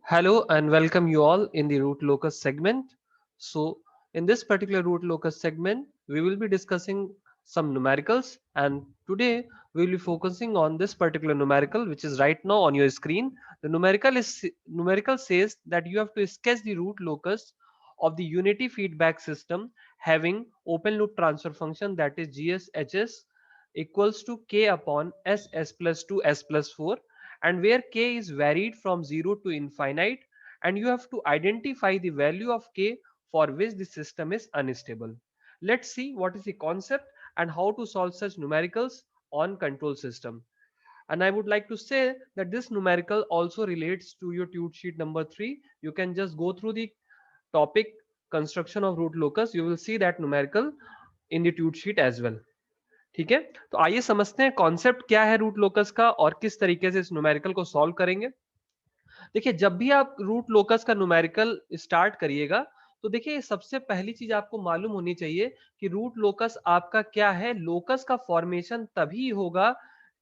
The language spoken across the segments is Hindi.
Hello and welcome you all in the root locus segment. So in this particular root locus segment, we will be discussing some numericals, and today we will be focusing on this particular numerical which is right now on your screen. The numerical says that you have to sketch the root locus of the unity feedback system having open loop transfer function, that is GSHS, equals to k upon s plus 2 s plus 4, and where k is varied from 0 to infinite, and you have to identify the value of k for which the system is unstable. Let's see what is the concept and how to solve such numericals on control system. And I would like to say that this numerical also relates to your tute sheet number 3. You can just go through the topic construction of root locus. You will see that numerical in the tute sheet as well. ठीक है, तो आइए समझते हैं कॉन्सेप्ट क्या है रूट लोकस का और किस तरीके से इस न्यूमेरिकल को सॉल्व करेंगे। देखिए, जब भी आप रूट लोकस का न्यूमेरिकल स्टार्ट करिएगा तो देखिए सबसे पहली चीज आपको मालूम होनी चाहिए कि रूट लोकस आपका क्या है। लोकस का फॉर्मेशन तभी होगा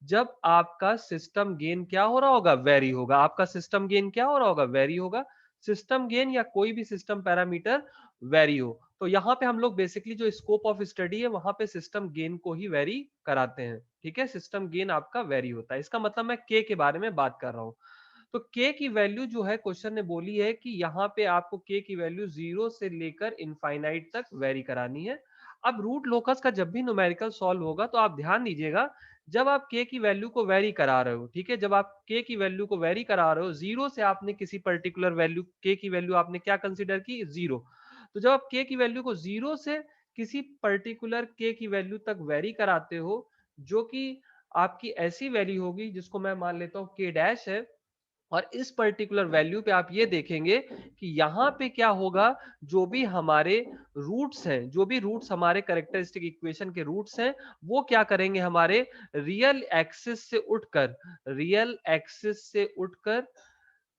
जब आपका सिस्टम गेन क्या हो रहा होगा, वेरी होगा। आपका सिस्टम गेन क्या हो रहा होगा, वेरी होगा। सिस्टम गेन या कोई भी सिस्टम पैरामीटर वेरी हो तो यहाँ पे हम लोग बेसिकली जो स्कोप ऑफ स्टडी है वहां पे सिस्टम गेन को ही वेरी कराते हैं। ठीक है, सिस्टम गेन आपका वेरी होता है, इसका मतलब मैं के के बारे में बात कर रहा हूँ। तो k की वैल्यू जो है, क्वेश्चन ने बोली है कि यहाँ पे आपको k की वैल्यू 0 से लेकर इनफाइनाइट तक वेरी करानी है। अब रूट लोकस का जब भी न्यूमेरिकल सॉल्व होगा तो आप ध्यान दीजिएगा, जब आप k की वैल्यू को वेरी करा रहे हो, ठीक है, जब आप k की वैल्यू को वेरी करा रहे हो, 0 से आपने किसी पर्टिकुलर वैल्यू k की वैल्यू आपने क्या कंसिडर की, 0। तो जब आप k की वैल्यू को 0 से किसी पर्टिकुलर k की वैल्यू तक वेरी कराते हो, जो कि आपकी ऐसी वैल्यू होगी जिसको मैं मान लेता हूँ k डैश है, और इस पर्टिकुलर वैल्यू पे आप ये देखेंगे कि यहाँ पे क्या होगा, जो भी हमारे रूट्स हैं, जो भी रूट्स हमारे कैरेक्टरिस्टिक इक्वेशन के रूट्स हैं, वो क्या करेंगे, हमारे रियल एक्सिस से उठकर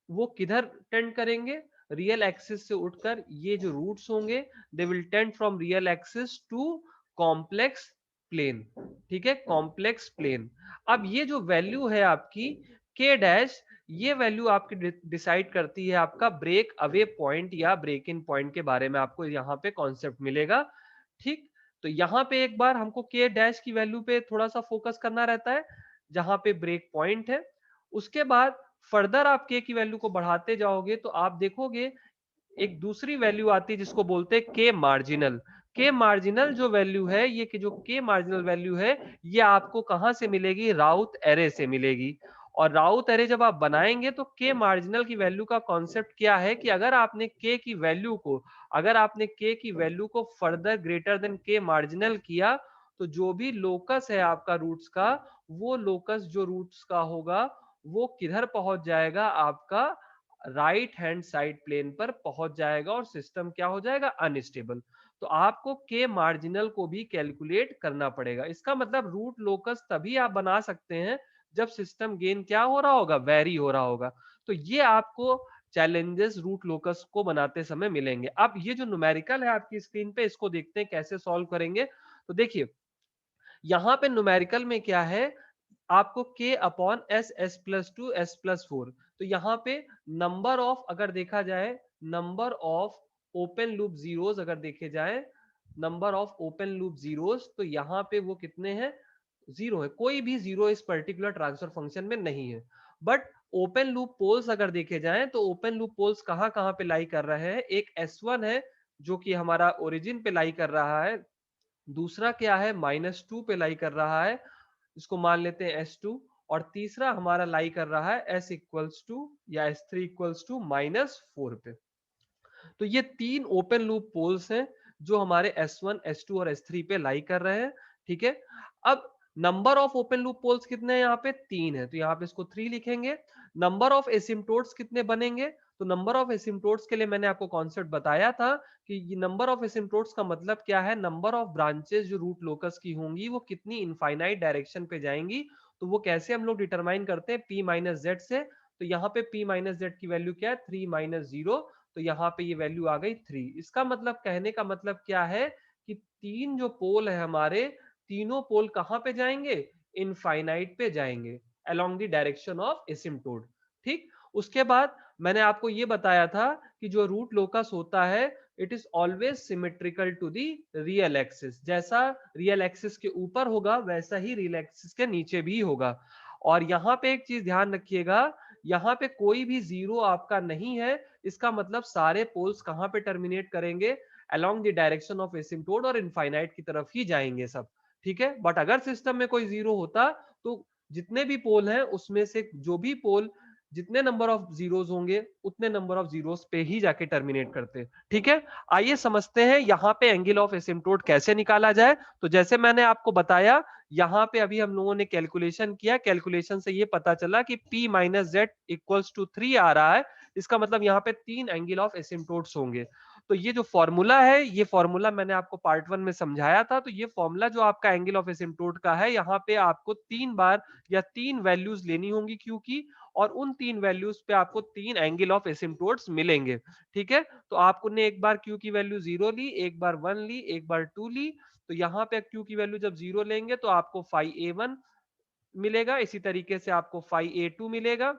वो किधर टेंड करेंगे, रियल एक्सिस से उठकर ये जो रूट्स होंगे they will tend from real axis to complex plane. ठीक है, कॉम्प्लेक्स प्लेन। अब ये जो वैल्यू है आपकी के डैश, ये वैल्यू आपकी डिसाइड करती है आपका ब्रेक अवे पॉइंट या ब्रेक इन पॉइंट के बारे में आपको यहाँ पे कॉन्सेप्ट मिलेगा। ठीक, तो यहाँ पे एक बार हमको के डैश की वैल्यू पे थोड़ा सा फोकस करना रहता है जहां पे ब्रेक पॉइंट है। उसके बाद फर्दर आप के की वैल्यू को बढ़ाते जाओगे तो आप देखोगे एक दूसरी वैल्यू आती है जिसको बोलते हैं के मार्जिनल। के मार्जिनल जो वैल्यू है, ये कि जो के मार्जिनल वैल्यू है, ये आपको कहां से मिलेगी, राउथ एरे से मिलेगी। और राउथ एरे जब आप बनाएंगे तो के मार्जिनल की वैल्यू का कॉन्सेप्ट क्या है कि अगर आपने के की वैल्यू को फर्दर ग्रेटर देन के मार्जिनल किया तो जो भी लोकस है आपका रूट्स का, वो लोकस जो रूट्स का होगा वो किधर पहुंच जाएगा, आपका राइट हैंड साइड प्लेन पर पहुंच जाएगा और सिस्टम क्या हो जाएगा, अनस्टेबल। तो आपको के मार्जिनल को भी कैलकुलेट करना पड़ेगा। इसका मतलब रूट लोकस तभी आप बना सकते हैं जब सिस्टम गेन क्या हो रहा होगा, वेरी हो रहा होगा। तो ये आपको चैलेंजेस रूट लोकस को बनाते समय मिलेंगे। अब ये जो न्यूमेरिकल है आपकी स्क्रीन पे, इसको देखते हैं कैसे सॉल्व करेंगे। तो देखिए यहां पे न्यूमेरिकल में क्या है, आपको k upon S plus 2 S plus 4। तो यहाँ पे नंबर ऑफ, अगर देखा जाए number of open loop zeros, अगर देखे जाए number of open loop zeros, तो यहाँ पे वो कितने हैं, जीरो है। कोई भी जीरो इस पर्टिकुलर ट्रांसफर फंक्शन में नहीं है। बट ओपन लूप पोल्स अगर देखे जाए तो ओपन लूप पोल्स कहाँ कहाँ पे लाई कर रहे हैं, एक S1 है जो कि हमारा ओरिजिन पे लाई कर रहा है, दूसरा क्या है, -2 पे लाई कर रहा है, इसको मान लेते हैं S2, और तीसरा हमारा लाई कर रहा है S इक्वल्स टू या S3 इक्वल्स टू -4 पे। तो ये तीन ओपन लूप पोल्स हैं जो हमारे S1 S2 और S3 पे लाई कर रहे हैं। ठीक है, अब number of open loop poles कितने हैं, यहाँ पे 3 है, तो यहाँ पे इसको 3 लिखेंगे। नंबर ऑफ एसिम्प्टोट्स कितने बनेंगे, तो नंबर ऑफ एसिम्प्टोट्स के लिए मैंने आपको कॉन्सेप्ट बताया था कि नंबर ऑफ एसिम्प्टोट्स का मतलब क्या है, नंबर ऑफ ब्रांचेस जो रूट लोकस की होंगी वो कितनी इनफाइनाइट डायरेक्शन पे जाएंगी। तो वो कैसे हम लोग डिटरमाइन करते हैं, p माइनस जेड से। तो यहाँ पे p माइनस जेड की वैल्यू क्या है, 3 माइनस 0। तो यहाँ पे ये वैल्यू आ गई 3। इसका मतलब, कहने का मतलब क्या है कि तीन जो पोल है हमारे, तीनों पोल कहां पे जाएंगे, इनफाइनाइट पे जाएंगे along the direction of asymptote. ठीक, उसके बाद मैंने आपको ये बताया था कि जो रूट लोकस होता है it is always symmetrical to the real axis. जैसा रियल एक्सिस के ऊपर होगा वैसा ही रियल एक्सिस के नीचे भी होगा। और यहाँ पे एक चीज ध्यान रखिएगा, यहाँ पे कोई भी जीरो आपका नहीं है, इसका मतलब सारे पोल्स कहाँ पे टर्मिनेट करेंगे, along the direction of asymptote और इनफाइनाइट की तरफ ही जाएंगे सब। ठीक है, बट अगर सिस्टम में कोई जीरो होता तो जितने भी पोल हैं उसमें से जो भी पोल जितने नंबर ऑफ जीरोस होंगे उतने नंबर ऑफ जीरोस पे ही जाके टर्मिनेट करते हैं। ठीक है, आइए समझते हैं यहाँ पे एंगल ऑफ एसिम्प्टोट कैसे निकाला जाए। तो जैसे मैंने आपको बताया, यहाँ पे अभी हम लोगों ने कैलकुलेशन किया, कैलकुलेशन से ये पता चला कि P minus Z equals to 3 आ रहा है। इसका मतलब यहाँ पे 3 एंगल ऑफ एसिम्प्टोट्स होंगे। तो ये जो फॉर्मूला है, ये फॉर्मूला मैंने आपको पार्ट 1 में समझाया था। तो ये फॉर्मूला जो आपका एंगल ऑफ एसिम्प्टोट का है, यहाँ पे आपको 3 बार या 3 वैल्यूज लेनी होंगी क्यू की, और उन 3 वैल्यूज पे आपको 3 एंगल ऑफ एसिम्प्टोट्स मिलेंगे। ठीक है, तो आपने एक बार क्यू की वैल्यू 0 ली, एक बार 1 ली, एक बार 2 ली। तो यहाँ पे क्यू की वैल्यू जब 0 लेंगे तो आपको फाई A1 मिलेगा, इसी तरीके से आपको फाई A2 मिलेगा,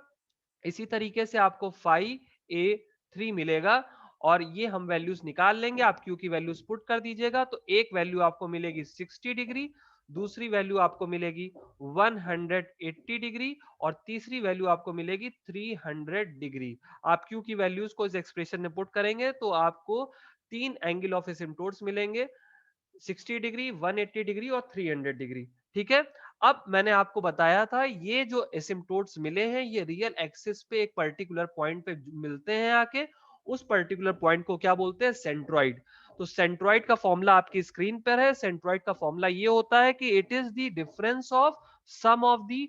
इसी तरीके से आपको फाई A3 मिलेगा। और ये हम वैल्यूज निकाल लेंगे, आप क्यू की वैल्यूज पुट कर दीजिएगा। तो एक वैल्यू आपको मिलेगी 60 डिग्री, दूसरी वैल्यू आपको मिलेगी 180 डिग्री, और तीसरी वैल्यू आपको मिलेगी 300 डिग्री। आप क्यू की वैल्यूज को इस एक्सप्रेशन में पुट करेंगे तो आपको 3 एंगल ऑफ एसिम्प्टोट्स मिलेंगे, 60 डिग्री, 180 डिग्री और 300 डिग्री। ठीक है, अब मैंने आपको बताया था ये जो एसिम्प्टोट्स मिले हैं ये रियल एक्सिस पे एक पर्टिकुलर पॉइंट पे मिलते हैं आके, उस पर्टिकुलर पॉइंट को क्या बोलते हैं, सेंट्रॉइड। तो सेंट्रॉइड का फॉर्मूला आपकी स्क्रीन पर है। सेंट्रॉइड का फॉर्मूला ये होता है कि it is the difference of sum of the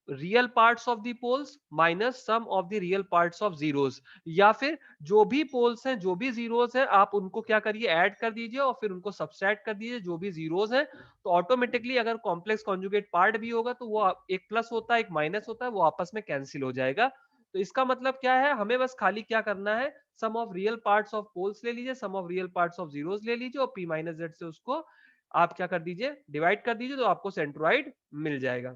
real parts of the poles minus sum of the real parts of zeros, या फिर जो भी पोल्स हैं जो भी जीरोस हैं आप उनको क्या करिए, ऐड कर दीजिए और फिर उनको सबट्रैक्ट कर दीजिए जो भी जीरोस हैं। तो ऑटोमेटिकली अगर कॉम्प्लेक्स कॉन्जुगेट पार्ट भी होगा तो वो एक प्लस होता है एक माइनस होता है, वो आपस में कैंसिल हो जाएगा। तो इसका मतलब क्या है, हमें बस खाली क्या करना है, some of real parts of poles ले लीजिए, some of real parts of zeros ले लीजिए, और पी माइनस जेड से उसको आप क्या कर दीजिए, डिवाइड कर दीजिए, तो आपको सेंट्रोइड मिल जाएगा।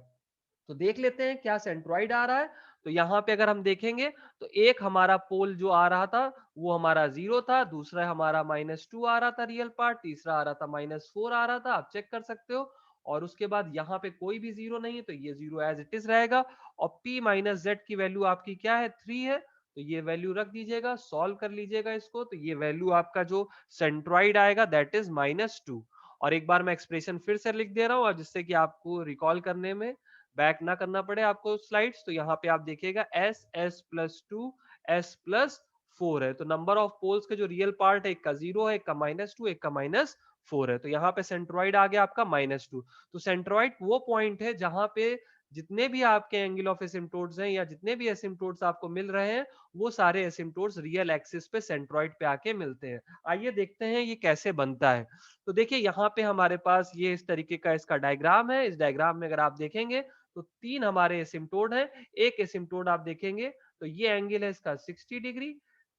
तो देख लेते हैं क्या सेंट्रोइड आ रहा है। तो यहाँ पे अगर हम देखेंगे तो एक हमारा पोल जो आ रहा था वो हमारा 0 था, दूसरा हमारा -2 आ रहा था रियल पार्ट, तीसरा आ रहा था -4 आ रहा था, आप चेक कर सकते हो। और उसके बाद यहाँ पे कोई भी 0 नहीं है तो ये 0 एज इट इज रहेगा। और p माइनस जेड की वैल्यू आपकी क्या है, 3 है, तो ये वैल्यू रख दीजिएगा, सॉल्व कर लीजिएगा इसको। तो ये वैल्यू आपका जो सेंट्रोइड आएगा दैट इज -2। और एक बार मैं एक्सप्रेशन फिर से लिख दे रहा हूँ और जिससे कि आपको रिकॉल करने में बैक ना करना पड़े आपको स्लाइड्स। तो यहाँ पे आप देखिएगा S+2 S+4 है। तो नंबर ऑफ पोल्स के जो रियल पार्ट है एक का 0 है, एक का -2, एक का -4 है। तो यहाँ पे सेंट्रोइड आ गया आपका -2। तो सेंट्रोइड वो पॉइंट है जहां पे जितने भी आपके एंगल ऑफ एसिम्प्टोट्स हैं या जितने भी एसिम्प्टोट्स आपको मिल रहे हैं वो सारे एसिम्प्टोट्स रियल एक्सिस पे सेंट्रोइड पे आके मिलते हैं। आइए देखते हैं ये कैसे बनता है। तो देखिए यहाँ पे हमारे पास ये इस तरीके का इसका डायग्राम है। इस डायग्राम में अगर आप देखेंगे तो 3 हमारे एसिम्प्टोट हैं। एक एसिम्प्टोट आप देखेंगे तो ये एंगल है इसका 60 डिग्री,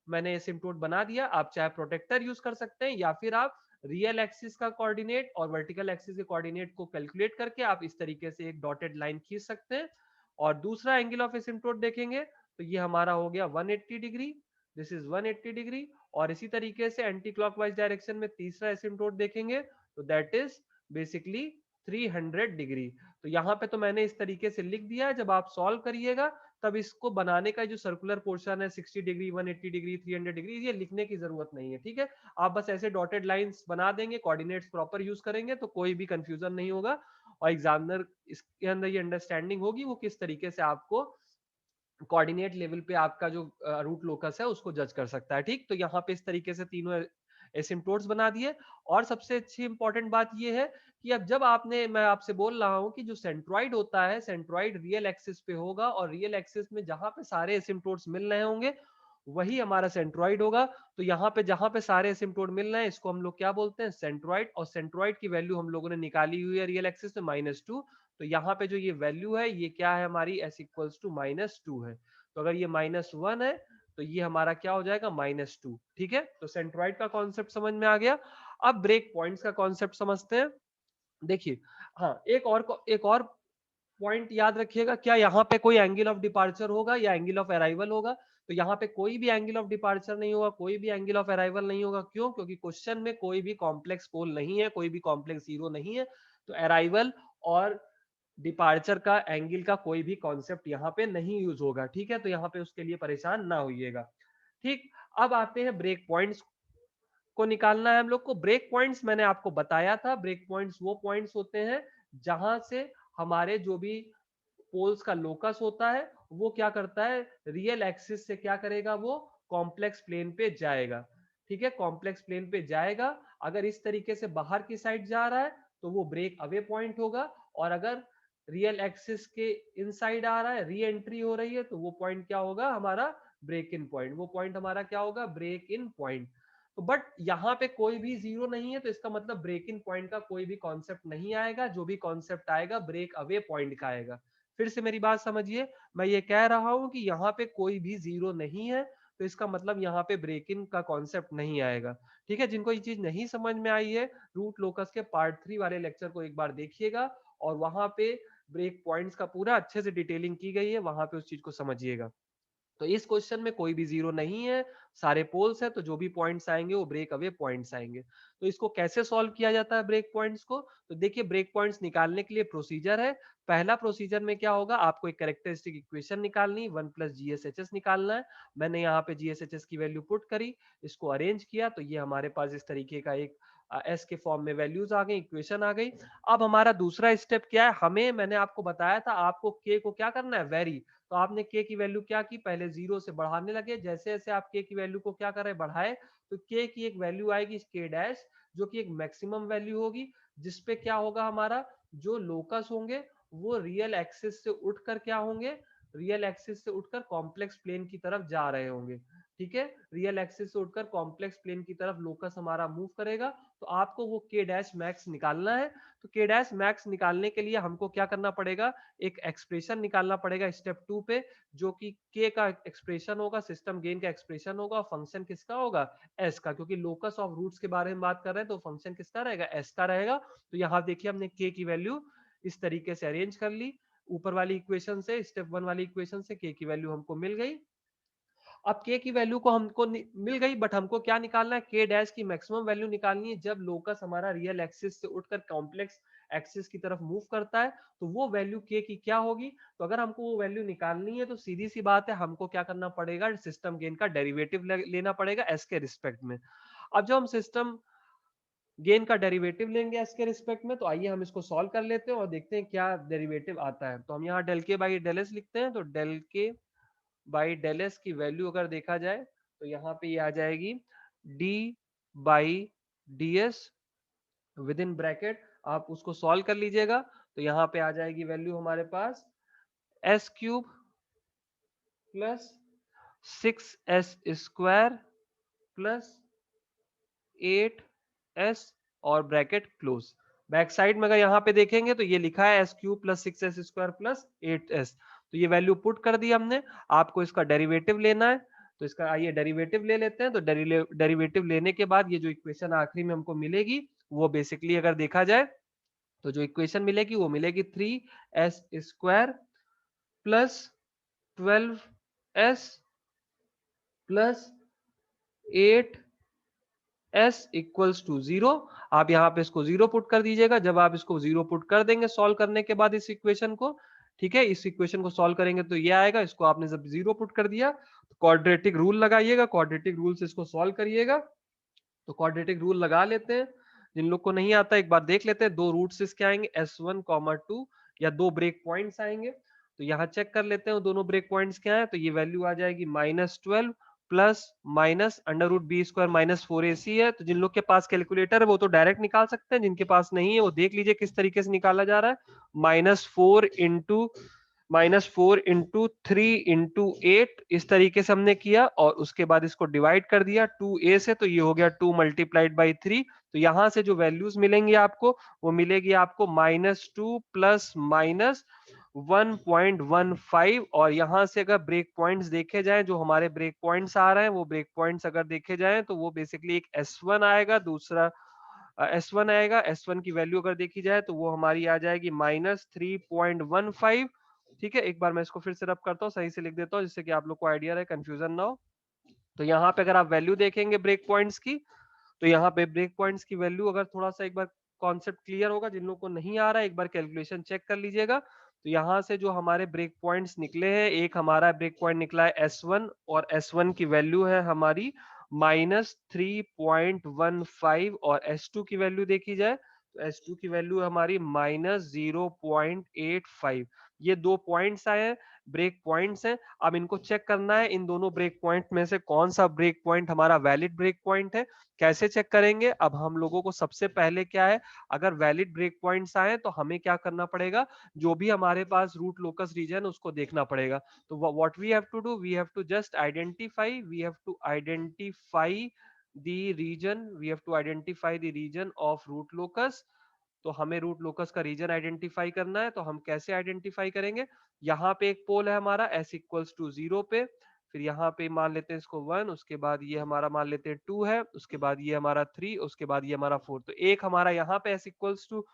मैंने एसिम्प्टोट बना दिया। आप चाहे प्रोटेक्टर यूज कर सकते हैं या फिर आप रियल एक्सिस का कोऑर्डिनेट और वर्टिकल एक्सिस के कोऑर्डिनेट को कैलकुलेट करके आप इस तरीके से एक डॉटेड लाइन खींच सकते हैं। और दूसरा एंगल ऑफ एसिम्प्टोट देखेंगे तो ये हमारा हो गया 180 डिग्री, दिस इज 180 डिग्री। और इसी तरीके से एंटी क्लॉकवाइज डायरेक्शन में तीसरा एसिम्प्टोट देखेंगे तो दैट इज बेसिकली 300 डिग्री। तो यहाँ पे तो मैंने इस तरीके से लिख दिया है, जब आप सॉल्व करिएगा तब इसको बनाने का जो सर्कुलर पोर्शन है 60 डिग्री, 180 डिग्री, 300 डिग्री, ये लिखने की जरूरत नहीं है। ठीक है, आप बस ऐसे डॉटेड लाइंस बना देंगे, कोऑर्डिनेट्स प्रॉपर यूज करेंगे तो कोई भी कंफ्यूजन नहीं होगा। और एग्जामिनर इसके अंदर ये अंडरस्टैंडिंग होगी वो किस तरीके से आपको कोऑर्डिनेट लेवल पे आपका जो रूट लोकस है उसको जज कर सकता है। ठीक, तो यहाँ पे इस तरीके से तीनों एसिम्प्टोट्स बना दिए। और सबसे अच्छी इंपॉर्टेंट बात ये है कि अब जब आपने, मैं आपसे बोल रहा हूँ कि जो सेंट्रॉइड होता है सेंट्रॉइड रियल एक्सिस पे होगा और रियल एक्सिस में जहां पे सारे एसिम्प्टोट्स मिल रहे होंगे वही हमारा सेंट्रॉइड होगा। तो यहाँ पे जहां पे सारे एसिम्प्टोट मिल रहे हैं इसको हम लोग क्या बोलते हैं, सेंट्रॉइड। और सेंट्रॉइड की वैल्यू हम लोगों ने निकाली हुई है रियल एक्सिस में -2। तो यहाँ पे जो ये वैल्यू है ये क्या है हमारी, s इक्वल्स टू -2 है। तो अगर ये -1 है तो ये हमारा क्या हो जाएगा, -2। ठीक है, तो सेंट्रॉइड का कॉन्सेप्ट समझ में आ गया। अब ब्रेक पॉइंट्स का कॉन्सेप्ट समझते हैं। देखिए, हाँ, एक और पॉइंट याद रखिएगा, क्या यहाँ पे कोई एंगल ऑफ डिपार्चर होगा या एंगल ऑफ अराइवल होगा? तो यहाँ पे कोई भी एंगल ऑफ डिपार्चर नहीं होगा, कोई भी एंगल ऑफ अराइवल नहीं होगा। क्यों? क्योंकि क्वेश्चन में कोई भी कॉम्प्लेक्स पोल नहीं है, कोई भी कॉम्प्लेक्स जीरो नहीं है, तो अराइवल और डिपार्चर का एंगल का कोई भी कॉन्सेप्ट यहाँ पे नहीं यूज होगा। ठीक है, तो यहाँ पे उसके लिए परेशान ना होइएगा। ठीक, अब आते हैं ब्रेक पॉइंट्स को निकालना है हम लोग को। ब्रेक पॉइंट्स मैंने आपको बताया था, ब्रेक पॉइंट्स वो पॉइंट्स होते हैं जहां से हमारे जो भी पोल्स का लोकस होता है वो क्या करता है, रियल एक्सिस से क्या करेगा, वो कॉम्प्लेक्स प्लेन पे जाएगा। ठीक है, कॉम्प्लेक्स प्लेन पे जाएगा। अगर इस तरीके से बाहर की साइड जा रहा है तो वो ब्रेक अवे पॉइंट होगा, और अगर रियल एक्सिस के इनसाइड आ रहा है, री एंट्री हो रही है, तो वो पॉइंट क्या होगा हमारा, ब्रेक इन पॉइंट। वो पॉइंट हमारा क्या होगा, ब्रेक इन पॉइंट। तो बट यहाँ पे कोई भी जीरो नहीं है, तो इसका मतलब ब्रेक इन पॉइंट का कोई भी कॉन्सेप्ट नहीं आएगा। जो भी कॉन्सेप्ट आएगा ब्रेक अवे पॉइंट का आएगा। फिर से मेरी बात समझिए, मैं ये कह रहा हूं कि यहाँ पे कोई भी जीरो नहीं है, तो इसका मतलब यहाँ पे ब्रेक इन का कॉन्सेप्ट नहीं आएगा। ठीक है, जिनको ये चीज नहीं समझ में आई है, रूट लोकस के पार्ट 3 वाले लेक्चर को एक बार देखिएगा, और वहां पे ब्रेक पॉइंट्स का पूरा अच्छे से डिटेलिंग की गई है, वहां पे उस चीज को समझिएगा। तो इस क्वेश्चन में कोई भी जीरो नहीं है, सारे पोल्स है, तो जो भी पॉइंट्स आएंगे वो ब्रेक अवे पॉइंट्स आएंगे। तो इसको कैसे सॉल्व किया जाता है ब्रेक पॉइंट्स को? तो देखिए, ब्रेक पॉइंट्स निकालने के लिए प्रोसीजर है। पहला प्रोसीजर में क्या होगा, आपको एक कैरेक्टरिस्टिक इक्वेशन निकालनी, 1 प्लस GSHS निकालना है। मैंने यहाँ पे GSHS की वैल्यू पुट करी, इसको अरेंज किया, तो ये हमारे पास इस तरीके का एक एस के फॉर्म में वैल्यूज आ गई, इक्वेशन आ गई। अब हमारा दूसरा स्टेप क्या है, हमें, मैंने आपको बताया था आपको के को क्या करना है, वेरी। तो आपने के की वैल्यू क्या की, पहले जीरो से बढ़ाने लगे। जैसे जैसे आप के की वैल्यू को क्या कर रहे, बढ़ाए, तो के की एक वैल्यू आएगी के डैश, जो कि एक मैक्सिमम वैल्यू होगी, जिसपे क्या होगा, हमारा जो लोकस होंगे वो रियल एक्सिस से उठकर क्या होंगे, रियल एक्सिस से उठकर कॉम्प्लेक्स प्लेन की तरफ जा रहे होंगे। ठीक है, रियल एक्सिस से उठकर कॉम्प्लेक्स प्लेन की तरफ लोकस हमारा मूव करेगा। तो आपको वो के डैश मैक्स निकालना है। तो के डैश मैक्स निकालने के लिए हमको क्या करना पड़ेगा, एक एक्सप्रेशन निकालना पड़ेगा स्टेप 2 पे, जो कि के का एक्सप्रेशन होगा, सिस्टम गेन का एक्सप्रेशन होगा, फंक्शन किसका होगा, एस का, क्योंकि लोकस ऑफ रूट्स के बारे में बात कर रहे हैं, तो फंक्शन किसका रहेगा, एस का रहेगा। तो यहाँ देखिए हमने के की वैल्यू इस तरीके से अरेंज कर ली, ऊपर वाली इक्वेशन से, स्टेप 1 वाली इक्वेशन से के की वैल्यू हमको मिल गई। अब के की वैल्यू को हमको मिल गई, बट हमको क्या निकालना है, के डैश की मैक्सिमम वैल्यू निकालनी है जब लोकस हमारा रियल एक्सिस से उठकर कॉम्प्लेक्स एक्सिस की तरफ मूव करता है, तो वो वैल्यू के की क्या होगी। तो अगर हमको वो वैल्यू निकालनी है, तो सीधी सी बात है, हमको क्या करना पड़ेगा, सिस्टम गेन का डेरिवेटिव लेना पड़ेगा एस के रिस्पेक्ट में। अब जब हम सिस्टम गेन का डेरिवेटिव लेंगे एस के रिस्पेक्ट में, तो आइए हम इसको सॉल्व कर लेते हैं और देखते हैं क्या डेरिवेटिव आता है। तो हम यहाँ डेल के बाई डेल एस लिखते हैं, तो डेल के बाई डेल एस की वैल्यू अगर देखा जाए, तो यहाँ पे ये आ जाएगी D by D S, with in bracket आप उसको सॉल्व कर लीजिएगा, तो यहाँ पे आ जाएगी वैल्यू हमारे पास s cube plus 6s square plus 8s और ब्रैकेट क्लोज। बैक साइड में अगर यहाँ पे देखेंगे तो ये लिखा है S cube plus 6s square plus 8s, तो ये वैल्यू पुट कर दी हमने। आपको इसका डेरिवेटिव लेना है, तो इसका आइए डेरिवेटिव ले लेते हैं। तो डेरिवेटिव लेने के बाद ये जो इक्वेशन आखिरी में हमको मिलेगी, वो बेसिकली अगर देखा जाए, तो जो इक्वेशन मिलेगी वो मिलेगी 3s square plus 12s plus 8s equals to 0। आप यहाँ पे इसको 0 पुट कर दीजिएगा। जब आप इसको 0 पुट कर देंगे सॉल्व करने के बाद इस इक्वेशन को, ठीक है, इस इक्वेशन को सॉल्व करेंगे तो ये आएगा। इसको आपने जब 0 पुट कर दिया, तो क्वाड्रेटिक रूल लगाइएगा, क्वाड्रेटिक रूल से इसको सॉल्व करिएगा। तो क्वाड्रेटिक रूल लगा लेते हैं, जिन लोग को नहीं आता एक बार देख लेते हैं। दो रूट्स इसके आएंगे S1, 2, या दो ब्रेक पॉइंट्स आएंगे, तो यहाँ चेक कर लेते हैं दोनों ब्रेक पॉइंट्स क्या है। तो ये वैल्यू आ जाएगी -12 plus minus under root B square -4ac है। तो जिन लोग के पास कैलकुलेटर है वो तो डायरेक्ट निकाल सकते हैं, जिनके पास नहीं है वो देख लीजिए किस तरीके से निकाला जा रहा है। -4 इंटू 3 इंटू 8 इस तरीके से हमने किया, और उसके बाद इसको डिवाइड कर दिया 2a से, तो ये हो गया 2 मल्टीप्लाइड बाई 3। तो यहां से जो वैल्यूज मिलेंगी आपको, वो मिलेगी आपको -2 प्लस -1.15। और यहाँ से अगर ब्रेक पॉइंट्स देखे जाएं, जो हमारे ब्रेक पॉइंट्स आ रहे हैं, वो ब्रेक पॉइंट्स अगर देखे जाएं तो वो बेसिकली एक S1 आएगा, दूसरा S1 आएगा, S1 की वैल्यू अगर देखी जाए तो वो हमारी आ जाएगी -3.15। ठीक है, एक बार मैं इसको फिर से रब करता हूँ, सही से लिख देता हूँ जिससे कि आप लोग को आइडिया रहे, कंफ्यूजन ना हो। तो यहाँ पे अगर आप वैल्यू देखेंगे ब्रेक पॉइंट्स की, तो यहाँ पे ब्रेक पॉइंट्स की वैल्यू अगर थोड़ा सा एक बार कॉन्सेप्ट क्लियर होगा, जिन लोगों को नहीं आ रहा है एक बार कैलकुलेशन चेक कर लीजिएगा। तो यहाँ से जो हमारे ब्रेक पॉइंट्स निकले हैं, एक हमारा ब्रेक पॉइंट निकला है S1 और S1 की वैल्यू है हमारी -3.15 और S2 की वैल्यू देखी जाए तो S2 की वैल्यू हमारी -0.85। ये दो पॉइंट्स आए हैं, ब्रेक पॉइंट्स हैं। अब इनको चेक करना है इन दोनों ब्रेक पॉइंट में से कौन सा ब्रेक पॉइंट हमारा वैलिड ब्रेक पॉइंट है। कैसे चेक करेंगे? अब हम लोगों को सबसे पहले क्या है, अगर वैलिड ब्रेक पॉइंट्स आए तो हमें क्या करना पड़ेगा, जो भी हमारे पास रूट लोकस रीजन उसको देखना पड़ेगा। तो what we have to do, we have to just identify, we have to identify the region, we have to identify the region of root locus. तो हमें रूट लोकस का रीजन आइडेंटिफाई करना है, तो हम कैसे आइडेंटिफाई करेंगे? यहाँ पे एक पोल है हमारा s इक्वल्स टू 0 पे, फिर यहाँ पे मान लेते हैं इसको 1, उसके बाद ये हमारा मान लेते हैं 2 है, उसके बाद ये हमारा 3, उसके बाद ये हमारा 4। तो एक हमारा यहाँ पे s इक्वल्स टू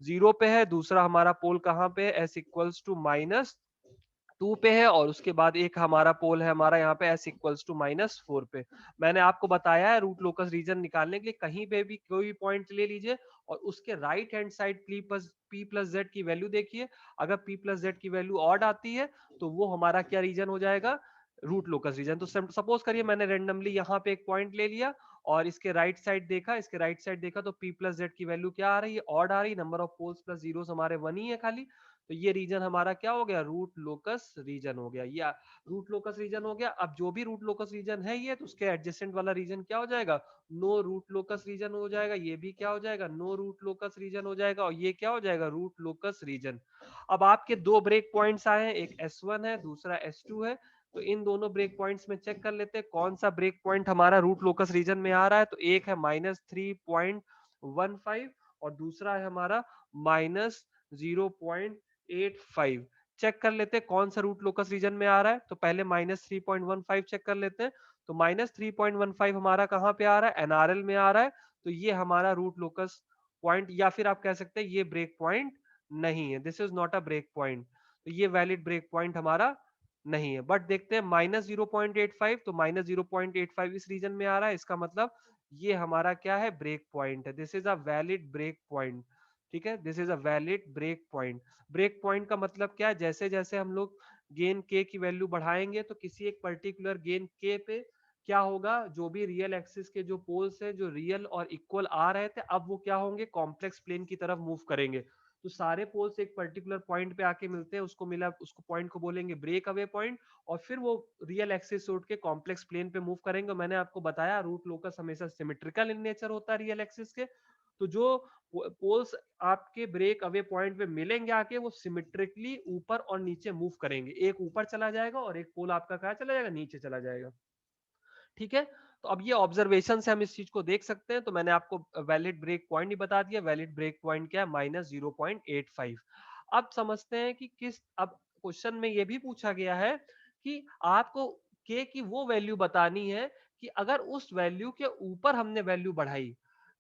0 पे है, दूसरा हमारा पोल कहाँ पे है, s इक्वल्स टू -2 पे है, और उसके बाद एक हमारा पोल है हमारा यहाँ पे s इक्वल्स टू -4 पे। मैंने आपको बताया है रूट लोकस रीजन निकालने के लिए कहीं पे भी कोई भी पॉइंट ले लीजिए और उसके right hand side p plus z की वैल्यू देखिए। अगर p प्लस z की वैल्यू ऑड आती है तो वो हमारा क्या रीजन हो जाएगा, रूट लोकस रीजन। तो सपोज करिए मैंने रेंडमली यहाँ पे एक पॉइंट ले लिया और इसके राइट साइड देखा, इसके राइट साइड देखा तो p प्लस जेड की वैल्यू क्या आ रही है, ऑड आ रही है, number of poles plus zeros हमारे 1 ही है खाली। तो ये रीजन हमारा क्या हो गया, रूट लोकस रीजन हो गया, या रूट लोकस रीजन हो गया। अब जो भी रूट लोकस रीजन है ये, तो उसके एडजेसेंट वाला रीजन क्या हो जाएगा, नो रूट लोकस रीजन हो जाएगा। ये भी क्या हो जाएगा, नो रूट लोकस रीजन हो जाएगा, और ये क्या हो जाएगा, रूट लोकस रीजन। अब आपके दो ब्रेक पॉइंट्स आए हैं, एक S1 है, दूसरा S2 है। तो इन दोनों ब्रेक पॉइंट्स में चेक कर लेते हैं कौन सा ब्रेक पॉइंट हमारा रूट लोकस रीजन में आ रहा है। तो एक है -3.15 और दूसरा है हमारा -0.85। चेक कर लेते हैं कौन सा रूट लोकस रीजन में आ रहा है। तो पहले -3.15 चेक कर लेते हैं। तो -3.15 हमारा कहाँ पे आ रहा है, एनआरएल में आ रहा है। तो ये हमारा रूट लोकस पॉइंट, या फिर आप कह सकते हैं ये ब्रेक पॉइंट नहीं है, this is not a break point. तो ये वैलिड ब्रेक पॉइंट हमारा नहीं है। बट देखते हैं -0.85, तो -0.85 इस रीजन में आ रहा है, इसका मतलब ये हमारा क्या है, ब्रेक पॉइंट है, this is a valid break point. ठीक है, this is a valid break point. Break point का मतलब क्या है, जैसे जैसे हम लोग गेन के की वैल्यू बढ़ाएंगे तो किसी एक पर्टिकुलर गेन के पे क्या होगा, जो भी रियल एक्सिस के जो पोल्स है जो रियल और इक्वल आ रहे थे, अब वो क्या होंगे, कॉम्प्लेक्स प्लेन की तरफ मूव करेंगे। तो सारे पोल्स एक पर्टिकुलर पॉइंट पे आके मिलते हैं, उसको मिला, उसको पॉइंट को बोलेंगे ब्रेक अवे पॉइंट, और फिर वो रियल एक्सिस से उठ के कॉम्प्लेक्स प्लेन पे मूव करेंगे। मैंने आपको बताया रूट लोकस हमेशा सिमेट्रिकल इन नेचर होता है रियल एक्सिस के। तो जो पोल्स आपके ब्रेक अवे पॉइंट पे मिलेंगे आके, वो सिमेट्रिकली ऊपर और नीचे मूव करेंगे, एक ऊपर चला जाएगा और एक पोल आपका कहाँ चला जाएगा, नीचे चला जाएगा। ठीक है, तो अब ये ऑब्जर्वेशन से हम इस चीज को देख सकते हैं। तो मैंने आपको वैलिड ब्रेक पॉइंट ही बता दिया, वैलिड ब्रेक पॉइंट क्या है, -0.85। अब समझते हैं कि किस, अब क्वेश्चन में ये भी पूछा गया है कि आपको के की वो वैल्यू बतानी है कि अगर उस वैल्यू के ऊपर हमने वैल्यू बढ़ाई,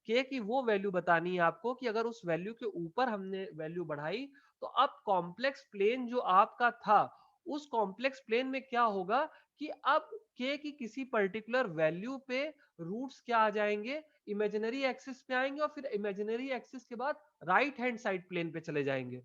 के की वो वैल्यू बतानी है आपको कि अगर उस वैल्यू के ऊपर हमने वैल्यू बढ़ाई, तो अब कॉम्प्लेक्स प्लेन जो आपका था, उस कॉम्प्लेक्स प्लेन में क्या होगा कि अब के की किसी पर्टिकुलर वैल्यू पे रूट्स क्या आ जाएंगे, इमेजिनरी एक्सिस पे आएंगे, और फिर इमेजिनरी एक्सिस के बाद राइट हैंड साइड प्लेन पे चले जाएंगे।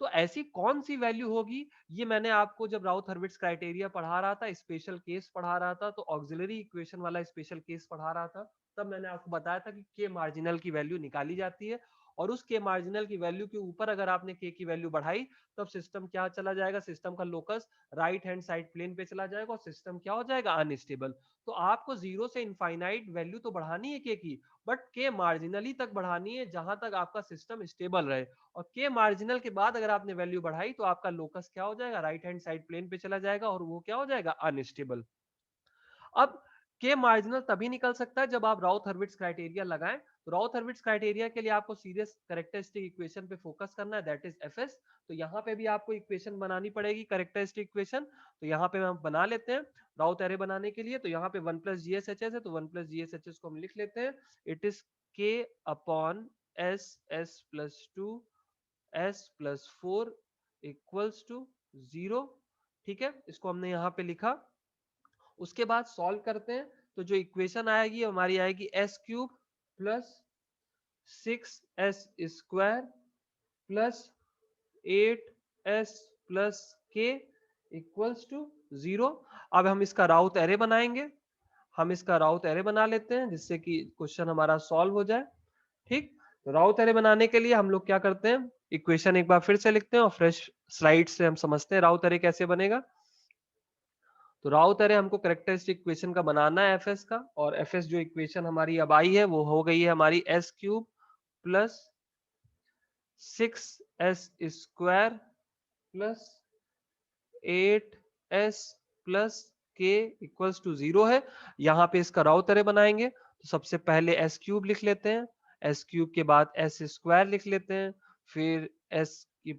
तो ऐसी कौन सी वैल्यू होगी, ये मैंने आपको जब राउथ हर्विट्ज क्राइटेरिया पढ़ा रहा था, स्पेशल केस पढ़ा रहा था, तो ऑक्सिलरी इक्वेशन वाला स्पेशल केस पढ़ा रहा था, तब मैंने आपको बताया था कि के मार्जिनल की वैल्यू निकाली जाती है, और उस के मार्जिनल की वैल्यू के ऊपर अगर आपने के की वैल्यू बढ़ाई, तब सिस्टम क्या चला जाएगा, सिस्टम का locus right hand side plane पे चला जाएगा और सिस्टम क्या हो जाएगा, अनस्टेबल। तो आपको जीरो से इनफाइनाइट वैल्यू तो बढ़ानी है के की, बट के मार्जिनली तक बढ़ानी है जहां तक आपका सिस्टम स्टेबल रहे। और के मार्जिनल के बाद अगर आपने वैल्यू बढ़ाई तो आपका लोकस क्या हो जाएगा, राइट हैंड साइड प्लेन पे चला जाएगा और वो क्या हो जाएगा, अनस्टेबल। अब के मार्जिनल तभी निकल सकता है जब आप राउथ हर्विट्ज क्राइटेरिया लगाएं। तो राउथ हर्विट्ज क्राइटेरिया के लिए आपको सीरियस कैरेक्टरिस्टिक इक्वेशन पे फोकस करना है, दैट इज एफएस। तो यहाँ पे भी आपको इक्वेशन बनानी पड़ेगी, कैरेक्टरिस्टिक इक्वेशन। तो यहाँ पे हम बना लेते हैं राउथ एरे बनाने के लिए। तो यहाँ पे 1 प्लस जीएसएचएस है, तो 1 प्लस जीएसएचएस को हम लिख लेते हैं, it is K upon S S plus 2 S plus 4 equals to 0। ठीक है, इसको हमने यहाँ पे लिखा। उसके बाद सॉल्व करते हैं, तो जो इक्वेशन आएगी हमारी आएगी S cube plus 6s square plus 8s plus के इक्वल्स टू 0। अब हम इसका राउथ एरे बनाएंगे, हम इसका राउथ एरे बना लेते हैं जिससे कि क्वेश्चन हमारा सॉल्व हो जाए। ठीक, तो राउथ एरे बनाने के लिए हम लोग क्या करते हैं, इक्वेशन एक बार फिर से लिखते हैं और फ्रेश स्लाइड से हम समझते हैं राउथ एरे कैसे बनेगा। तो राउथ एरे हमको कैरेक्टरिस्टिक इक्वेशन का बनाना है एफएस का, और एफएस जो इक्वेशन हमारी अब आई है वो हो गई है हमारी S cube plus 6s square plus 8s plus के इक्वल्स टू 0 है। यहाँ पे इसका राउथ एरे बनाएंगे, तो सबसे पहले एस क्यूब लिख लेते हैं, एस क्यूब के बाद एस स्क्वायर लिख लेते हैं, फिर एस की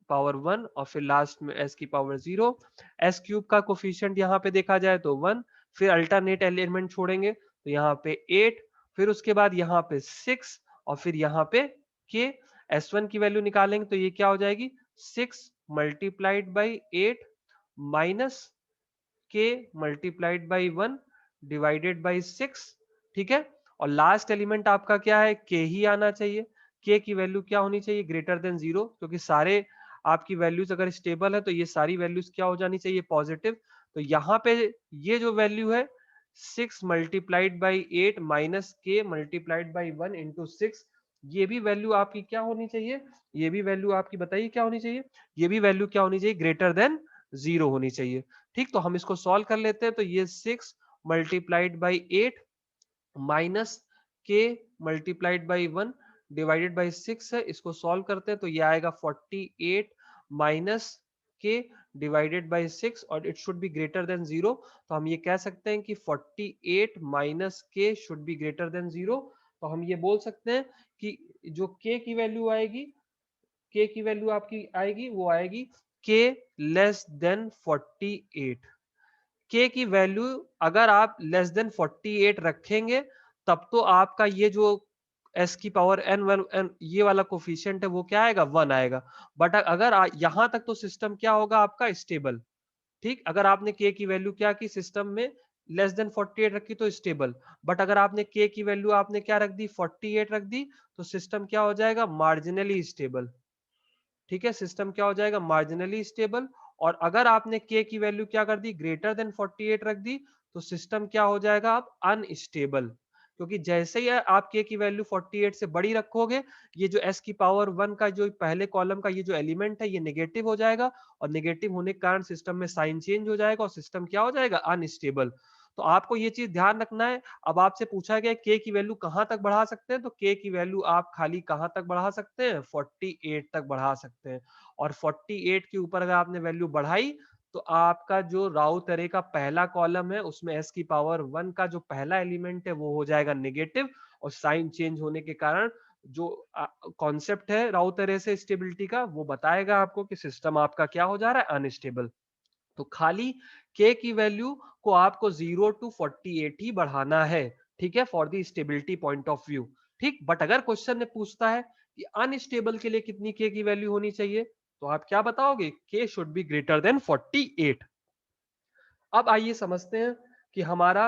पावर 1 और फिर लास्ट में एस की पावर 0। एस क्यूब का कोफिशिएंट यहाँ पे देखा जाए तो 1, फिर अल्टरनेट एलिमेंट छोड़ेंगे तो यहाँ पे 8, फिर उसके बाद यहाँ पे 6 और फिर यहाँ पे के। S1 की वैल्यू निकालेंगे तो ये क्या हो जाएगी, 6 मल्टीप्लाइड बाई 8 माइनस के मल्टीप्लाइड बाई 1 डिवाइडेड बाई 6। ठीक है, और लास्ट एलिमेंट आपका क्या है, के ही आना चाहिए। के की वैल्यू क्या होनी चाहिए, ग्रेटर देन 0, क्योंकि सारे आपकी वैल्यूज अगर स्टेबल है तो ये सारी वैल्यूज क्या हो जानी चाहिए, पॉजिटिव। तो यहाँ पे ये जो वैल्यू है 6 मल्टीप्लाइड बाई 8 माइनस के मल्टीप्लाइड बाई 1 इंटू 6, ये भी वैल्यू आपकी क्या होनी चाहिए, ये भी वैल्यू आपकी बताइए क्या होनी चाहिए, ये भी वैल्यू क्या होनी चाहिए, ग्रेटर देन 0 होनी चाहिए। ठीक, तो हम इसको सॉल्व कर लेते हैं, तो ये 6 मल्टीप्लाइड बाई 8 माइनस के मल्टीप्लाइड बाई 1 डिवाइडेड बाई 6 है, इसको सॉल्व करते हैं तो ये आएगा 48 माइनस के डिवाइडेड बाई 6 और it should be greater than 0। तो हम ये कह सकते हैं कि 48 माइनस के शुड बी ग्रेटर देन 0। तो हम ये बोल सकते हैं कि जो के की वैल्यू आएगी, के की वैल्यू आपकी आएगी वो आएगी के लेस देन 48। के की वैल्यू अगर आप लेस देन 48 रखेंगे तब तो आपका ये जो एस की पावर एन वन एन ये वाला कोफिशिएंट है वो क्या आएगा, 1 आएगा। बट अगर यहां तक तो सिस्टम क्या होगा आपका, स्टेबल। ठीक, अगर आपने के की वैल्यू क्या की सिस्टम में लेस देन 48 रखी तो स्टेबल, बट अगर आपने के की वैल्यू आपने क्या रख दी, 48 रख दी, तो सिस्टम क्या हो जाएगा, मार्जिनली स्टेबल। ठीक है, सिस्टम क्या हो जाएगा, मार्जिनली स्टेबल। और अगर आपने के की वैल्यू क्या कर दी, ग्रेटर देन 48 रख दी, तो सिस्टम क्या हो जाएगा, आप अनस्टेबल। क्योंकि जैसे ही आप के की वैल्यू 48 से बड़ी रखोगे, ये जो एस की पावर 1 का जो पहले कॉलम का ये जो एलिमेंट है ये नेगेटिव हो जाएगा, और नेगेटिव होने के कारण सिस्टम में साइन चेंज हो जाएगा और सिस्टम क्या हो जाएगा, अनस्टेबल। तो आपको ये चीज ध्यान रखना है। अब आपसे पूछा गया के की वैल्यू कहां तक बढ़ा सकते हैं, तो के की वैल्यू आप खाली कहां तक बढ़ा सकते हैं, 48 तक बढ़ा सकते हैं। और 48 के ऊपर अगर आपने वैल्यू बढ़ाई तो आपका जो राउथ एरे का पहला कॉलम है उसमें एस की पावर 1 का जो पहला एलिमेंट है वो हो जाएगा नेगेटिव, और साइन चेंज होने के कारण जो कॉन्सेप्ट है राउथ एरे से स्टेबिलिटी का वो बताएगा आपको कि सिस्टम आपका क्या हो जा रहा है, अनस्टेबल। तो खाली के की वैल्यू को आपको 0 टू 48 ही बढ़ाना है। ठीक है, for the stability point of view. ठीक, बट अगर क्वेश्चन ने पूछता है कि अनस्टेबल के लिए कितनी के की वैल्यू होनी चाहिए, तो आप क्या बताओगे, के शुड बी ग्रेटर देन 48। अब आइए समझते हैं कि हमारा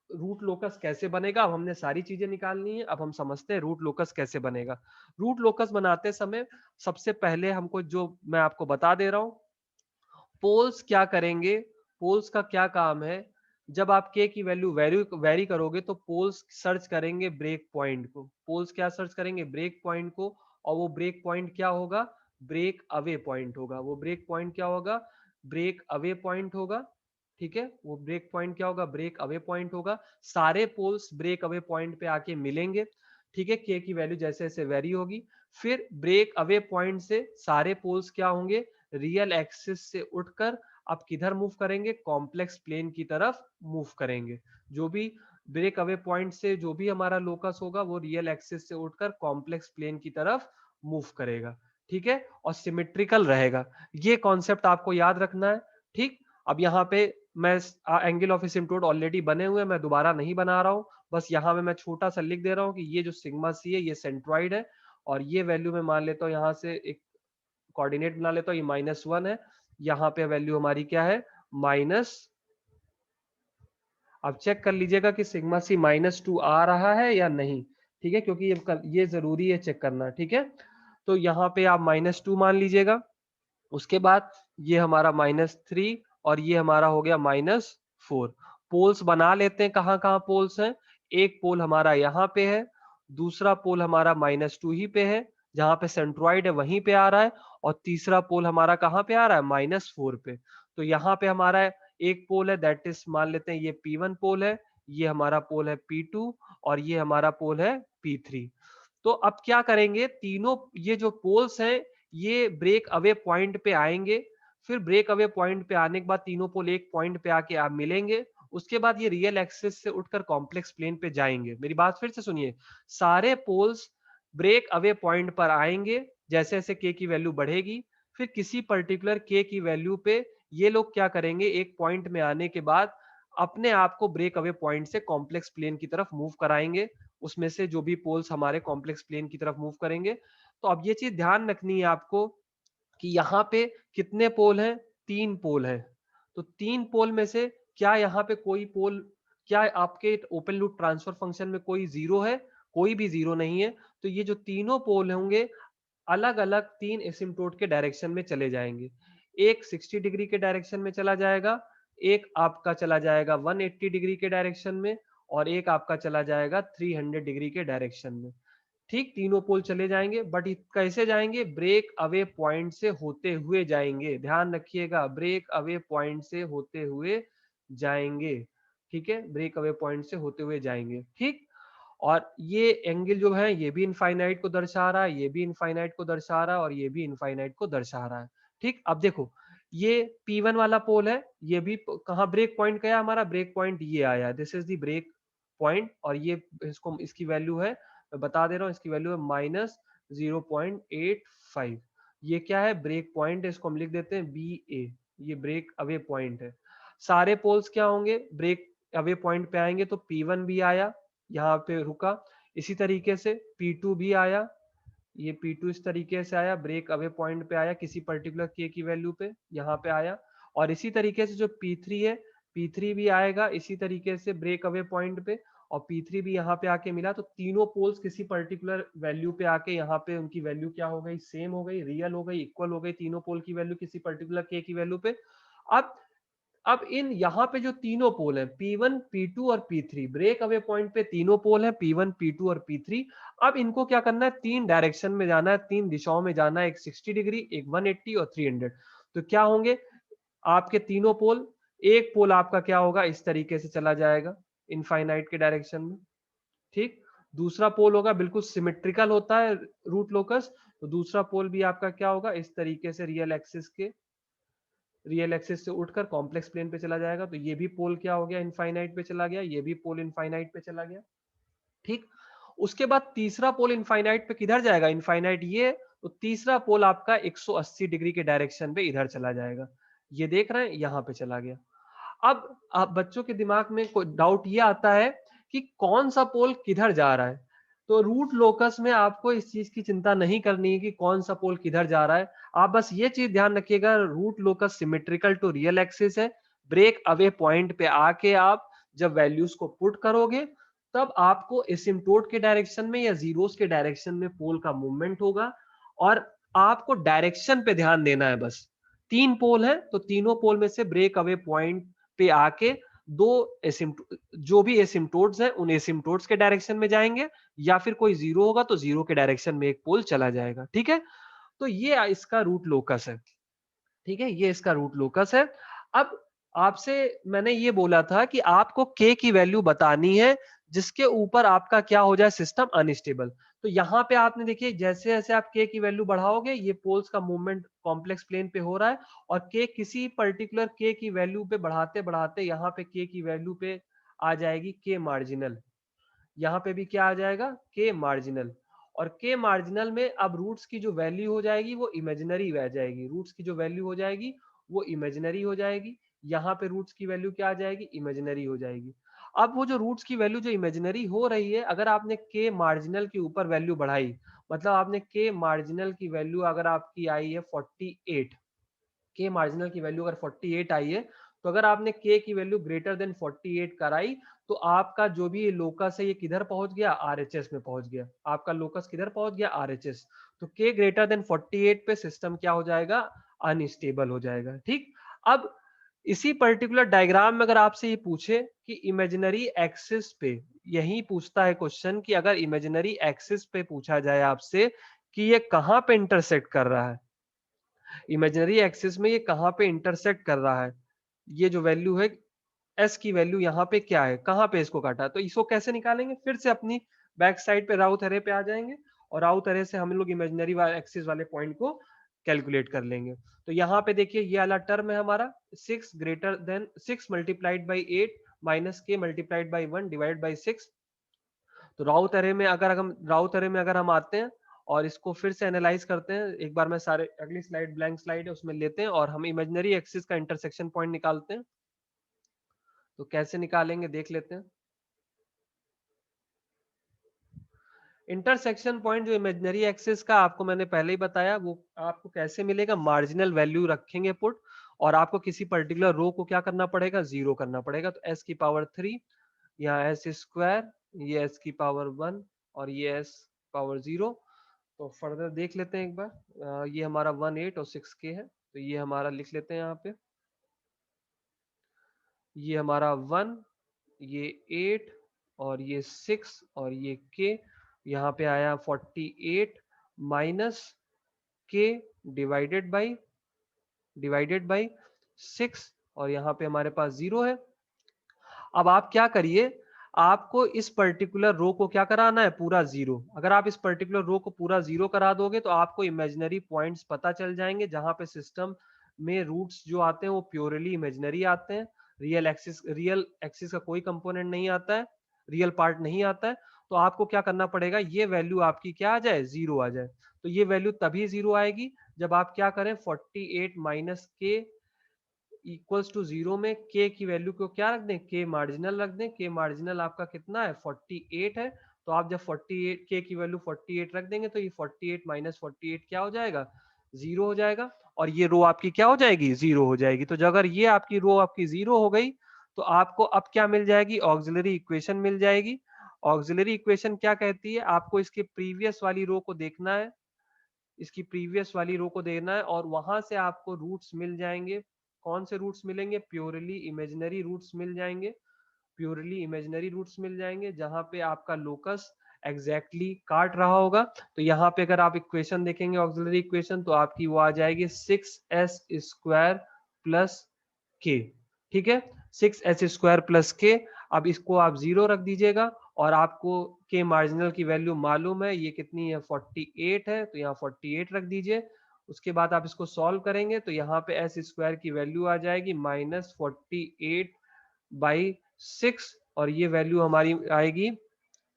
रूट लोकस कैसे बनेगा। अब हमने सारी चीजें निकालनी है, अब हम समझते हैं रूट लोकस कैसे बनेगा। रूट लोकस बनाते समय सबसे पहले हमको जो मैं आपको बता दे रहा हूं, पोल्स क्या करेंगे, पोल्स का क्या काम है, जब आप के की वैल्यू वेरी करोगे तो पोल्स सर्च करेंगे ब्रेक पॉइंट को, पोल्स क्या सर्च करेंगे, ब्रेक पॉइंट को। और वो ब्रेक पॉइंट क्या होगा, ब्रेक अवे पॉइंट होगा। वो ब्रेक पॉइंट क्या होगा, ब्रेक अवे पॉइंट होगा। ठीक है, वो ब्रेक पॉइंट क्या होगा, ब्रेक अवे पॉइंट होगा। सारे पोल्स ब्रेक अवे पॉइंट पे आके मिलेंगे। ठीक है, के की वैल्यू जैसे जैसे वेरी होगी, फिर ब्रेक अवे पॉइंट से सारे पोल्स क्या होंगे, रियल एक्सिस से उठकर आप किधर मूव करेंगे, कॉम्प्लेक्स प्लेन की तरफ मूव करेंगे। जो भी ब्रेक अवे पॉइंट से जो भी हमारा लोकस होगा वो रियल एक्सिस से उठकर कॉम्प्लेक्स प्लेन की तरफ मूव करेगा, ठीक है, और सिमेट्रिकल रहेगा। ये कॉन्सेप्ट आपको याद रखना है, ठीक। अब यहाँ पे मैं एंगल ऑफ एसिम्प्टोट ऑलरेडी बने हुए हैं, मैं दोबारा नहीं बना रहा हूं, बस यहाँ पे मैं छोटा सा लिख दे रहा हूँ कि ये जो सिग्मा सी है ये सेंट्रॉइड है, और ये वैल्यू मैं मान लेता हूँ, यहाँ से एक कोऑर्डिनेट बना लेता हूँ, ये -1 है, यहाँ पे वैल्यू हमारी क्या है, माइनस। अब चेक कर लीजिएगा कि सिग्मा सी -2 आ रहा है या नहीं, ठीक है, क्योंकि ये जरूरी है चेक करना, ठीक है। तो यहाँ पे आप -2 मान लीजिएगा। उसके बाद ये हमारा -3 और ये हमारा हो गया -4। पोल्स बना लेते हैं, कहाँ कहाँ पोल्स हैं। एक पोल हमारा यहाँ पे है, दूसरा पोल हमारा -2 ही पे है, जहां पे सेंट्रॉइड है वहीं पे आ रहा है, और तीसरा पोल हमारा कहाँ पे आ रहा है, -4 पे। तो यहाँ पे हमारा एक पोल है, दैट इज मान लेते हैं ये P1 पोल है, ये हमारा पोल है P2, और ये हमारा पोल है P3। तो अब क्या करेंगे, तीनों ये जो पोल्स हैं ये ब्रेक अवे पॉइंट पे आएंगे, फिर ब्रेक अवे पॉइंट पे आने के बाद तीनों पोल एक पॉइंट पे आके आप मिलेंगे, उसके बाद ये रियल एक्सिस से उठकर कॉम्प्लेक्स प्लेन पे जाएंगे। मेरी बात फिर से सुनिए, सारे पोल्स ब्रेक अवे पॉइंट पर आएंगे, जैसे जैसे के की वैल्यू बढ़ेगी, फिर किसी पर्टिकुलर के की वैल्यू पे ये लोग क्या करेंगे, एक पॉइंट में आने के बाद अपने आप को ब्रेक अवे पॉइंट से कॉम्प्लेक्स प्लेन की तरफ मूव कराएंगे, उसमें से जो भी पोल्स हमारे कॉम्प्लेक्स प्लेन की तरफ मूव करेंगे। तो अब ये चीज ध्यान रखनी है आपको कि यहाँ पे कितने पोल हैं, 3 पोल हैं। तो 3 पोल में से क्या यहाँ पे कोई पोल, क्या आपके ओपन लूप ट्रांसफर फंक्शन में कोई जीरो है, कोई भी जीरो नहीं है। तो ये जो तीनों पोल होंगे अलग अलग 3 एसिम्प्टोट के डायरेक्शन में चले जाएंगे। एक 60 डिग्री के डायरेक्शन में चला जाएगा, एक आपका चला जाएगा 180 डिग्री के डायरेक्शन में, और एक आपका चला जाएगा 300 डिग्री के डायरेक्शन में। ठीक, तीनों पोल चले जाएंगे, बट कैसे जाएंगे, ब्रेक अवे पॉइंट से होते हुए जाएंगे। ध्यान रखिएगा, ब्रेक अवे पॉइंट से होते हुए जाएंगे, ठीक है, ब्रेक अवे पॉइंट से होते हुए जाएंगे, ठीक। और ये एंगल जो है ये भी इनफाइनाइट को दर्शा रहा है, ये भी इनफाइनाइट को दर्शा रहा है, और ये भी इनफाइनाइट को दर्शा रहा है, ठीक। अब देखो, ये P1 वाला पोल है, ये भी कहाँ ब्रेक पॉइंट गया, हमारा ब्रेक पॉइंट ये आया, this is the break point, और ये इसको इसकी वैल्यू है, मैं बता दे रहा हूँ, इसकी वैल्यू है -0.85। ये क्या है, ब्रेक पॉइंट है, इसको हम लिख देते हैं BA, ये ब्रेक अवे पॉइंट है। सारे पोल्स क्या होंगे, ब्रेक अवे पॉइंट पे आएंगे, तो P1 भी आया, यहाँ पे रुका, इसी तरीके से P2 भी आया, ये P2 इस तरीके से आया, ब्रेक अवे पॉइंट पे आया किसी पर्टिकुलर के की वैल्यू पे, यहाँ पे आया, और इसी तरीके से जो P3 है, P3 भी आएगा इसी तरीके से ब्रेक अवे पॉइंट पे, और P3 भी यहाँ पे आके मिला। तो तीनों पोल्स किसी पर्टिकुलर वैल्यू पे आके यहाँ पे उनकी वैल्यू क्या हो गई, सेम हो गई, रियल हो गई, इक्वल हो गई, तीनों पोल की वैल्यू किसी पर्टिकुलर के की वैल्यू पे। अब अब इन यहाँ पे जो तीनों पोल हैं P1, P2 और P3, ब्रेक अवे पॉइंट पे तीनों पोल हैं P1, P2 और P3। अब इनको क्या करना है, 3 डायरेक्शन में जाना है, 3 दिशाओं में जाना है, एक 60 डिग्री, एक 180 और 300। तो क्या होंगे आपके तीनों पोल, एक पोल आपका क्या होगा, इस तरीके से चला जाएगा इनफाइनाइट के डायरेक्शन में, ठीक। दूसरा पोल होगा, बिल्कुल सिमेट्रिकल होता है रूट लोकस, तो दूसरा पोल भी आपका क्या होगा, इस तरीके से रियल एक्सिस से उठकर कॉम्प्लेक्स प्लेन पे चला जाएगा। तो ये भी पोल क्या हो गया, इनफाइनाइट पे चला गया, ये भी पोल इनफाइनाइट पे चला गया, ठीक। उसके बाद तीसरा पोल इनफाइनाइट पे किधर जाएगा, इनफाइनाइट ये, तो तीसरा पोल आपका 180 डिग्री के डायरेक्शन पे इधर चला जाएगा, ये देख रहे हैं, यहाँ पे चला गया। अब आप बच्चों के दिमाग में कोई डाउट ये आता है कि कौन सा पोल किधर जा रहा है। तो रूट लोकस में आपको इस चीज की चिंता नहीं करनी है कि कौन सा पोल किधर जा रहा है। आप बस ये चीज ध्यान रखिएगा, root locus symmetrical to real axis है। ब्रेक अवे पॉइंट पे आके आप जब वैल्यूज को पुट करोगे तब आपको एसिम्प्टोट के डायरेक्शन में या जीरोस के डायरेक्शन में पोल का मूवमेंट होगा, और आपको डायरेक्शन पे ध्यान देना है बस। 3 पोल है, तो तीनों पोल में से ब्रेक अवे पॉइंट पे आके दो जो भी एसिम्प्टोट्स हैं उन एसिम्प्टोट्स के डायरेक्शन में जाएंगे, या फिर कोई जीरो होगा तो जीरो के डायरेक्शन में एक पोल चला जाएगा, ठीक है। तो ये इसका रूट लोकस है, ठीक है, ये इसका रूट लोकस है। अब आपसे मैंने ये बोला था कि आपको के की वैल्यू बतानी है जिसके ऊपर आपका क्या हो जाए सिस्टम अनस्टेबल। तो यहाँ पे आपने देखिए जैसे जैसे आप के की वैल्यू बढ़ाओगे ये पोल्स का मूवमेंट कॉम्प्लेक्स प्लेन पे हो रहा है और के किसी पर्टिकुलर के की वैल्यू पे बढ़ाते बढ़ाते यहाँ पे के की वैल्यू पे आ जाएगी के मार्जिनल। यहाँ पे भी क्या आ जाएगा के मार्जिनल। और के मार्जिनल में अब रूट्स की जो वैल्यू हो जाएगी वो इमेजिनरी रह जाएगी, रूट्स की जो वैल्यू हो जाएगी वो इमेजिनरी हो जाएगी। यहाँ पे रूट्स की वैल्यू क्या आ जाएगी इमेजिनरी हो जाएगी। अब वो जो रूट्स की वैल्यू जो इमेजिनरी हो रही है अगर आपने के मार्जिनल के ऊपर वैल्यू बढ़ाई, मतलब आपने के मार्जिनल की वैल्यू अगर आपकी आई है 48, के मार्जिनल की वैल्यू अगर 48 आई है तो अगर आपने के की वैल्यू ग्रेटर देन 48 कराई तो आपका जो भी लोकस है ये किधर पहुंच गया आरएचएस में पहुंच गया। आपका लोकस किधर पहुंच गया आरएचएस। तो के ग्रेटर देन 48 पे सिस्टम क्या हो जाएगा अनस्टेबल हो जाएगा। ठीक। अब इसी पर्टिकुलर डायग्राम में अगर आपसे ये पूछे कि इमेजिनरी एक्सिस पे, यही पूछता है क्वेश्चन कि अगर इमेजिनरी एक्सिस पे पूछा जाए आपसे कि ये कहां पे इंटरसेक्ट कर रहा है, इमेजिनरी एक्सिस में ये कहां पे इंटरसेक्ट कर रहा है, ये जो वैल्यू है एस की वैल्यू यहाँ पे क्या है, कहां पे इसको काटा है, तो इसको कैसे निकालेंगे फिर से अपनी बैक साइड पे राउथ एरे पे आ जाएंगे और राउथ एरे से हम लोग इमेजिनरी एक्सिस वाले पॉइंट को कैलकुलेट कर लेंगे। तो यहाँ पे देखिए ये वाला टर्म है हमारा 6 greater than 6 multiplied by 8 minus के मल्टीप्लाइड बाई 1 डिवाइड बाई 6। तो राउथ एरे में अगर हम आते हैं और इसको फिर से एनालाइज करते हैं, एक बार मैं सारे अगली स्लाइड ब्लैंक स्लाइड है उसमें लेते हैं और हम इमेजिनरी एक्सिस का इंटरसेक्शन पॉइंट निकालते हैं। तो कैसे निकालेंगे देख लेते हैं। इंटरसेक्शन पॉइंट जो इमेजिनरी एक्सिस का आपको मैंने पहले ही बताया वो आपको कैसे मिलेगा, मार्जिनल वैल्यू रखेंगे पुट और आपको किसी पर्टिकुलर रो को क्या करना पड़ेगा जीरो करना पड़ेगा। तो एस की पावर 3, यहाँ एस स्क्वायर, ये एस की पावर 1 और ये एस पावर 0। तो फर्दर देख लेते हैं एक बार। ये हमारा 1 8 और 6 के है तो ये हमारा लिख लेते हैं यहाँ पे, ये हमारा 1, ये 8 और ये 6 और ये के, यहाँ पे आया 48 माइनस के डिवाइडेड बाई 6 और यहाँ पे हमारे पास 0 है। अब आप क्या करिए, आपको इस पर्टिकुलर रो को क्या कराना है पूरा जीरो। अगर आप इस पर्टिकुलर रो को पूरा जीरो करा दोगे तो आपको इमेजिनरी पॉइंट्स पता चल जाएंगे जहां पे सिस्टम में रूट्स जो आते हैं वो प्योरली इमेजिनरी आते हैं, रियल एक्सिस का कोई कंपोनेंट नहीं आता है, रियल पार्ट नहीं आता है। तो आपको क्या करना पड़ेगा, ये वैल्यू आपकी क्या आ जाए जीरो आ जाए। तो ये वैल्यू तभी जीरो आएगी जब आप क्या करें 48 माइनस के इक्वल्स टू जीरो में के की वैल्यू को क्या रख दें के मार्जिनल रख दें। के मार्जिनल आपका कितना है 48 है। तो आप जब 48 के की वैल्यू 48 रख देंगे तो ये 48 माइनस 48 क्या हो जाएगा जीरो हो जाएगा और ये रो आपकी क्या हो जाएगी जीरो हो जाएगी। तो अगर ये आपकी रो आपकी जीरो हो गई तो आपको अब क्या मिल जाएगी ऑक्सिलरी इक्वेशन मिल जाएगी। ऑक्सिलरी इक्वेशन क्या कहती है, आपको इसके प्रीवियस वाली रो को देखना है, इसकी प्रीवियस वाली रो को देना है और वहां से आपको रूट्स मिल जाएंगे। कौन से रूट्स मिलेंगे, प्योरली इमेजिनरी रूट्स मिल जाएंगे, प्योरली इमेजिनरी रूट्स मिल जाएंगे जहां पे आपका लोकस एग्जैक्टली काट रहा होगा। तो यहाँ पे अगर आप इक्वेशन देखेंगे ऑक्सिलरी इक्वेशन तो आपकी वो आ जाएगी 6s स्क्वायर प्लस के। ठीक है, 6s स्क्वायर प्लस के। अब इसको आप जीरो रख दीजिएगा और आपको के मार्जिनल की वैल्यू मालूम है ये कितनी है 48 है तो यहाँ 48 रख दीजिए। उसके बाद आप इसको सॉल्व करेंगे तो यहाँ पे एस स्क्वायर की वैल्यू आ जाएगी -48/6 और ये वैल्यू हमारी आएगी,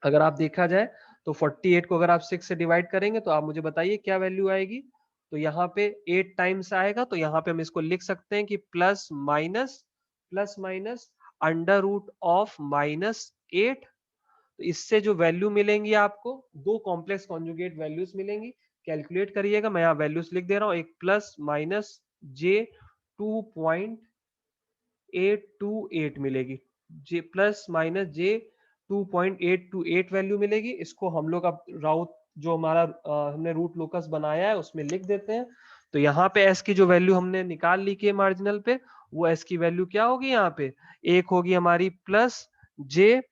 अगर आप देखा जाए तो 48 को अगर आप 6 से डिवाइड करेंगे तो आप मुझे बताइए क्या वैल्यू आएगी। तो यहाँ पे 8 टाइम्स आएगा तो यहाँ पे हम इसको लिख सकते हैं कि plus minus under root of -8। तो इससे जो वैल्यू मिलेंगी आपको दो कॉम्प्लेक्स कॉन्जुगेट वैल्यूज मिलेंगी, कैलकुलेट करिएगा। मैं यहाँ वैल्यूज लिख दे रहा हूँ, एक +-J 2.828 मिलेगी, +-J 2.828 वैल्यू मिलेगी। इसको हम लोग अब राउट जो हमारा हमने रूट लोकस बनाया है उसमें लिख देते हैं। तो यहाँ पे एस की जो वैल्यू हमने निकाल ली के मार्जिनल पे वो एस की वैल्यू क्या होगी, यहाँ पे एक होगी हमारी +J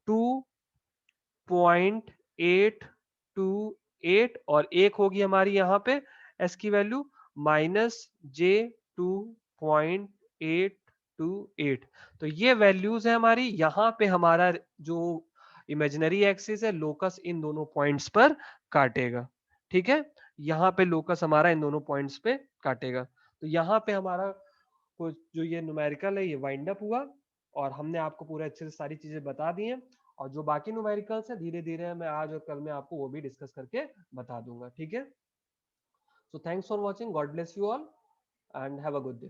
2.828 और एक होगी हमारी यहाँ पे एस की वैल्यू -J 2.828। तो ये वैल्यूज है हमारी। यहाँ पे हमारा जो इमेजिनरी एक्सिस है, लोकस इन दोनों पॉइंट्स पर काटेगा। ठीक है, यहाँ पे लोकस हमारा इन दोनों पॉइंट्स पे काटेगा। तो यहाँ पे हमारा कुछ जो ये न्यूमेरिकल है ये वाइंड अप हुआ, और हमने आपको पूरे अच्छे से सारी चीजें बता दी हैं। और जो बाकी न्यूमेरिकल्स है धीरे धीरे मैं आज और कल में आपको वो भी डिस्कस करके बता दूंगा। ठीक है, so thanks for watching, God bless you all and have a good day.